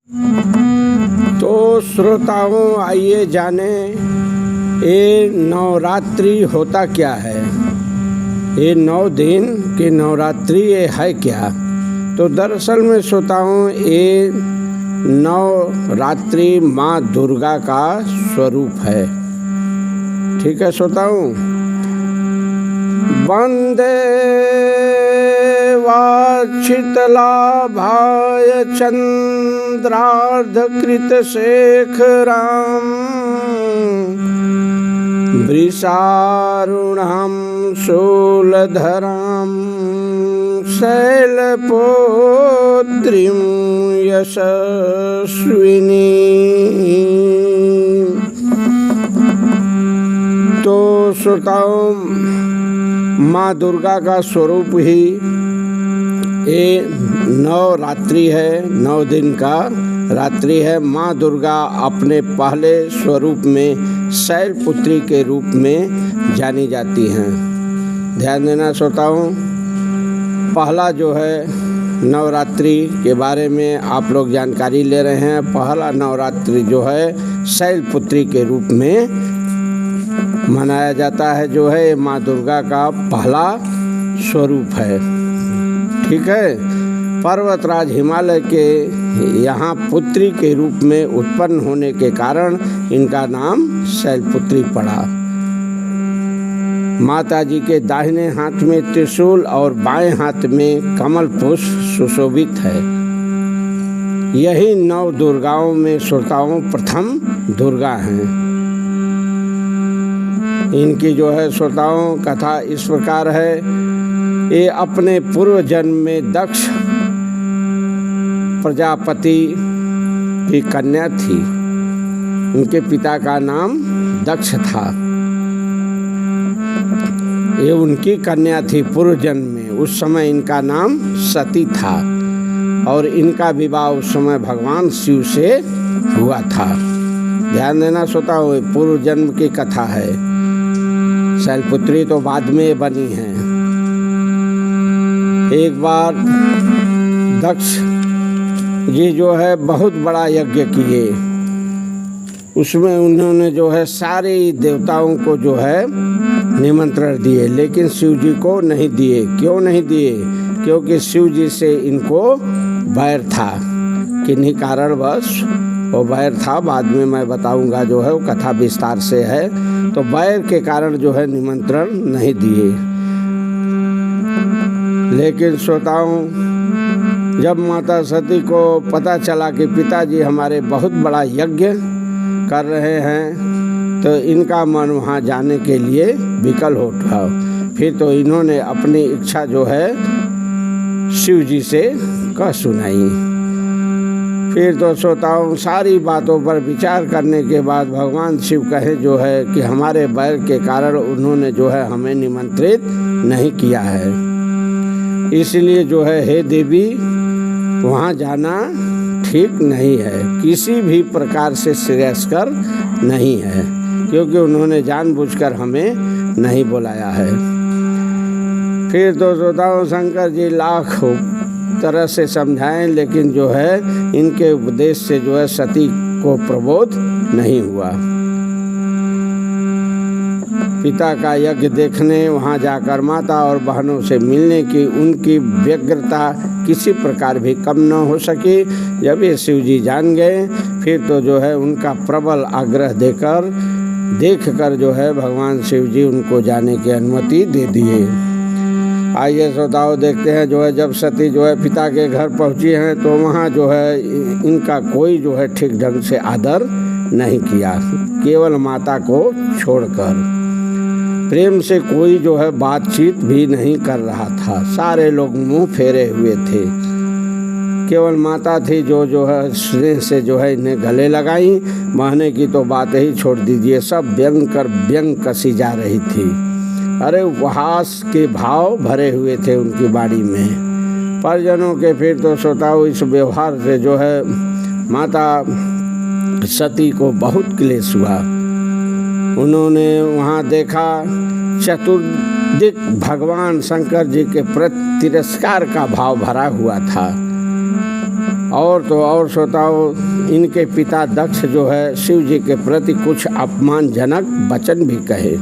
तो श्रोताओं, आइए जाने ये नवरात्रि होता क्या है। ये 9 दिन की नवरात्रि ये है क्या। तो दरअसल में श्रोताओं, ये नवरात्रि माँ दुर्गा का स्वरूप है। ठीक है श्रोताओं। वंदे वाच्छितलाभाय चंद्रार्धकृतशेखरां वृषारुणां शूलधरां शैलपुत्रीं यशस्विनीं। तो श्रोताओं, माँ दुर्गा का स्वरूप ही ये नवरात्रि है, 9 दिन का रात्रि है। माँ दुर्गा अपने पहले स्वरूप में शैलपुत्री के रूप में जानी जाती हैं। ध्यान देना श्रोताओं, पहला जो है नवरात्रि के बारे में आप लोग जानकारी ले रहे हैं। पहला नवरात्रि जो है शैलपुत्री के रूप में मनाया जाता है, जो है माँ दुर्गा का पहला स्वरूप है। ठीक है। पर्वतराज हिमालय के यहाँ पुत्री के रूप में उत्पन्न होने के कारण इनका नाम शैलपुत्री पड़ा। माता जी के दाहिने हाथ में त्रिशूल और बाएं हाथ में कमल पुष्प सुशोभित है। यही 9 दुर्गाओं में श्रोताओं प्रथम दुर्गा हैं। इनकी जो है श्रोताओं कथा इस प्रकार है। ये अपने पूर्व जन्म में दक्ष प्रजापति की कन्या थी। उनके पिता का नाम दक्ष था। ये उनकी कन्या थी पूर्व जन्म में। उस समय इनका नाम सती था और इनका विवाह उस समय भगवान शिव से हुआ था। ध्यान देना श्रोताओं, पूर्व जन्म की कथा है। शैलपुत्री तो बाद में बनी है। एक बार दक्ष जी जो है बहुत बड़ा यज्ञ किए। उसमें उन्होंने जो है सारे देवताओं को जो है निमंत्रण दिए, लेकिन शिव जी को नहीं दिए। क्यों नहीं दिए? क्योंकि शिव जी से इनको बैर था। किन्हीं कारणवश वो बैर था, बाद में मैं बताऊंगा, जो है वो कथा विस्तार से है। तो बैर के कारण जो है निमंत्रण नहीं दिए। लेकिन श्रोताओं, जब माता सती को पता चला कि पिताजी हमारे बहुत बड़ा यज्ञ कर रहे हैं, तो इनका मन वहाँ जाने के लिए विकल हो उठा। फिर तो इन्होंने अपनी इच्छा जो है शिव जी से कह सुनाई। फिर तो श्रोताओं, सारी बातों पर विचार करने के बाद भगवान शिव कहे जो है कि हमारे बैर के कारण उन्होंने जो है हमें निमंत्रित नहीं किया है, इसलिए जो है हे देवी, वहाँ जाना ठीक नहीं है, किसी भी प्रकार से श्रेयस्कर नहीं है, क्योंकि उन्होंने जानबूझकर हमें नहीं बुलाया है। फिर तो श्रोताओं, शंकर जी लाख तरह से समझाएं, लेकिन जो है इनके उपदेश से जो है सती को प्रबोध नहीं हुआ। पिता का यज्ञ देखने वहाँ जाकर माता और बहनों से मिलने की उनकी व्यग्रता किसी प्रकार भी कम न हो सकी। जब ये शिव जी जान गए, फिर तो जो है उनका प्रबल आग्रह देखकर जो है भगवान शिव जी उनको जाने की अनुमति दे दिए। आइए श्रोताओं, देखते हैं जो है जब सती जो है पिता के घर पहुँची हैं, तो वहाँ जो है इनका कोई जो है ठीक ढंग से आदर नहीं किया, केवल माता को छोड़कर। प्रेम से कोई जो है बातचीत भी नहीं कर रहा था। सारे लोग मुंह फेरे हुए थे। केवल माता थी जो है स्नेह से जो है इन्हें गले लगाई। माने की तो बात ही छोड़ दीजिए, सब व्यंग कसी जा रही थी। अरे उपहास के भाव भरे हुए थे उनकी बाड़ी में। परिजनों के फिर तो श्रोताओं, इस व्यवहार से जो है माता सती को बहुत क्लेश हुआ। उन्होंने वहाँ देखा चतुर्दिक भगवान शंकर जी के प्रति तिरस्कार का भाव भरा हुआ था। और तो और श्रोताओं, इनके पिता दक्ष जो है शिव जी के प्रति कुछ अपमानजनक वचन भी कहे।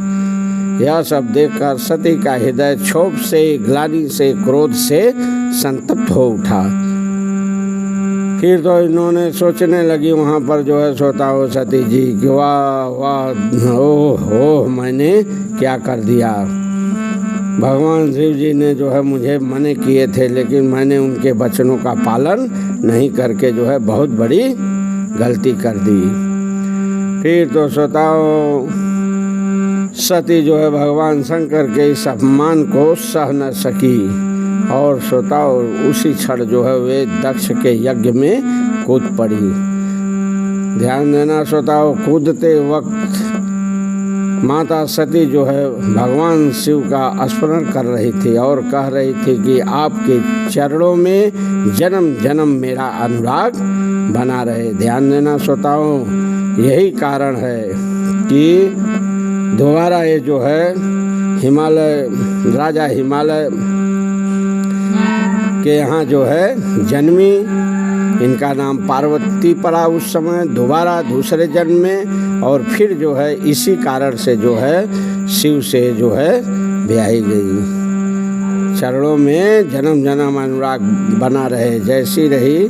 यह सब देखकर सती का हृदय क्षोभ से, ग्लानि से, क्रोध से संतप्त हो उठा। फिर तो इन्होंने सोचने लगी वहाँ पर जो है श्रोताओं सती जी कि वाह वाह, ओह मैंने क्या कर दिया। भगवान शिव जी ने जो है मुझे मना किए थे, लेकिन मैंने उनके वचनों का पालन नहीं करके जो है बहुत बड़ी गलती कर दी। फिर तो श्रोताओं सती जो है भगवान शंकर के इस अपमान को सह न सकी और श्रोताओं उसी क्षण जो है वे दक्ष के यज्ञ में कूद पड़ी। ध्यान देना श्रोताओं, कूदते वक्त माता सती जो है भगवान शिव का स्मरण कर रही थी और कह रही थी कि आपके चरणों में जन्म जन्म मेरा अनुराग बना रहे। ध्यान देना श्रोताओं, यही कारण है कि दोबारा ये जो है हिमालय, राजा हिमालय के यहाँ जो है जन्मी। इनका नाम पार्वती पड़ा उस समय दोबारा दूसरे जन्म में, और फिर जो है इसी कारण से जो है शिव से जो है ब्याही गई। चरणों में जन्म जन्म अनुराग बना रहे, जैसी रही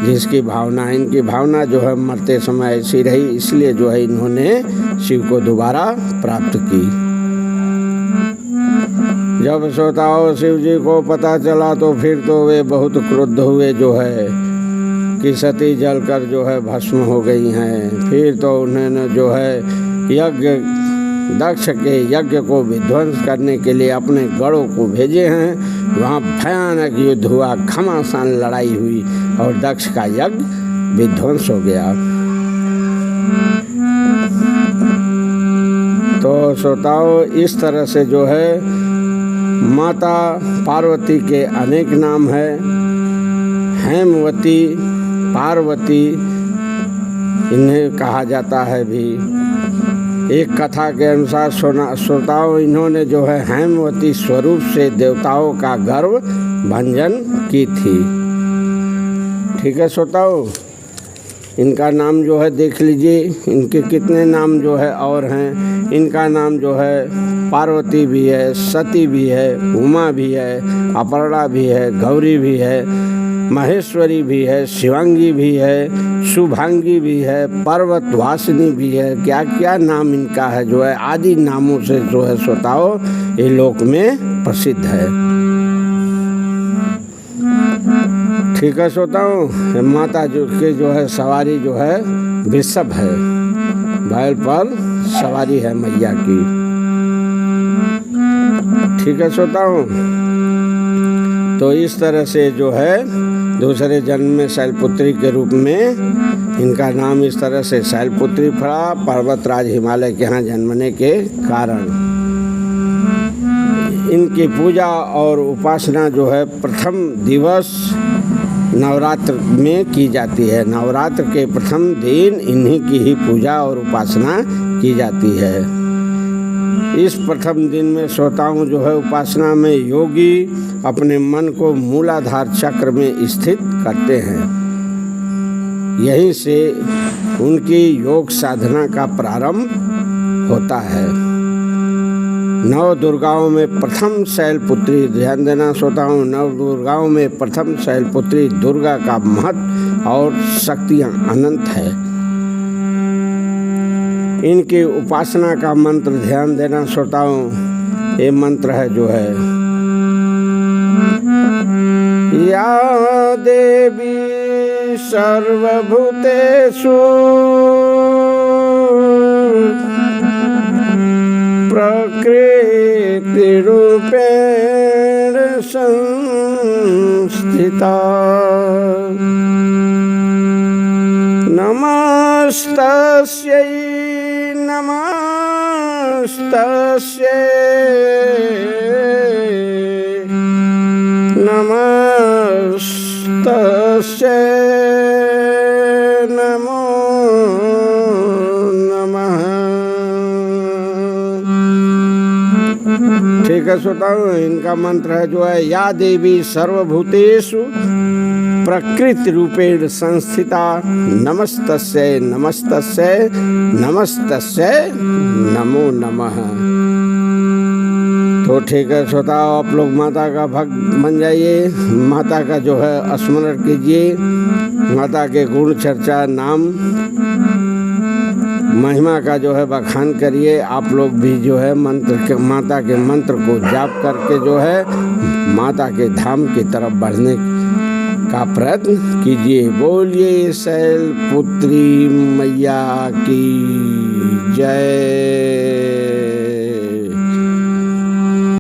जिसकी भावना, इनकी भावना जो है मरते समय ऐसी रही, इसलिए जो है इन्होंने शिव को दोबारा प्राप्त की। जब श्रोताओं शिव जी को पता चला तो फिर तो वे बहुत क्रुद्ध हुए जो है कि सती जलकर जो है भस्म हो गई हैं। फिर तो उन्होंने जो है यज्ञ, दक्ष के यज्ञ को विध्वंस करने के लिए अपने गढ़ों को भेजे हैं। वहाँ भयानक युद्ध हुआ, घमासान लड़ाई हुई और दक्ष का यज्ञ विध्वंस हो गया। तो श्रोताओं इस तरह से जो है माता पार्वती के अनेक नाम है। हेमवती, पार्वती इन्हें कहा जाता है भी। एक कथा के अनुसार श्रोताओं इन्होंने जो है हेमवती स्वरूप से देवताओं का गर्व भंजन की थी। ठीक है श्रोताओं, इनका नाम जो है देख लीजिए, इनके कितने नाम जो है और हैं। इनका नाम जो है पार्वती भी है, सती भी है, उमा भी है, अपर्णा भी है, गौरी भी है, महेश्वरी भी है, शिवांगी भी है, शुभांगी भी है, पर्वतवासिनी भी है। क्या क्या नाम इनका है जो है आदि नामों से जो है श्रोताओं ये लोक में प्रसिद्ध है। ठीक है श्रोताओं, माता जो के जो है सवारी जो है वृषभ है, बैल पर सवारी है मैया की। ठीक है श्रोताओं, तो इस तरह से जो है दूसरे जन्म में शैलपुत्री के रूप में इनका नाम इस तरह से शैलपुत्री पड़ा, पर्वतराज हिमालय के यहाँ जन्मने के कारण। इनकी पूजा और उपासना जो है प्रथम दिवस नवरात्र में की जाती है। नवरात्र के प्रथम दिन इन्हीं की ही पूजा और उपासना की जाती है। इस प्रथम दिन में श्रोताओं जो है उपासना में योगी अपने मन को मूलाधार चक्र में स्थित करते हैं। यहीं से उनकी योग साधना का प्रारंभ होता है। नव दुर्गाओं में प्रथम शैलपुत्री, ध्यान देना श्रोताओं, नव दुर्गाओं में प्रथम शैलपुत्री दुर्गा का महत्व और शक्तियाँ अनंत है। इनकी उपासना का मंत्र ध्यान देना श्रोताओं, ये मंत्र है जो है या देवी सर्वभूतेषु प्रकृति रूपेण संस्थिता नमस्तस्यै नमस्तस्यै नमस्तस्यै नमो नमः। ठीक है श्रोताओं, इनका मंत्र है जो है या देवी सर्वभूतेषु प्रकृति रूपेण संस्थिता नमस्तस्यै नमस्तस्यै नमस्तस्यै नमो नमः। तो ठीक है श्रोताओ, आप लोग माता का भक्त बन जाइए, माता का जो है स्मरण कीजिए, माता के गुण चर्चा नाम महिमा का जो है बखान करिए। आप लोग भी जो है माता के मंत्र को जाप करके जो है माता के धाम की तरफ बढ़ने का प्रयत्न कीजिए। बोलिए शैलपुत्री मैया की जय।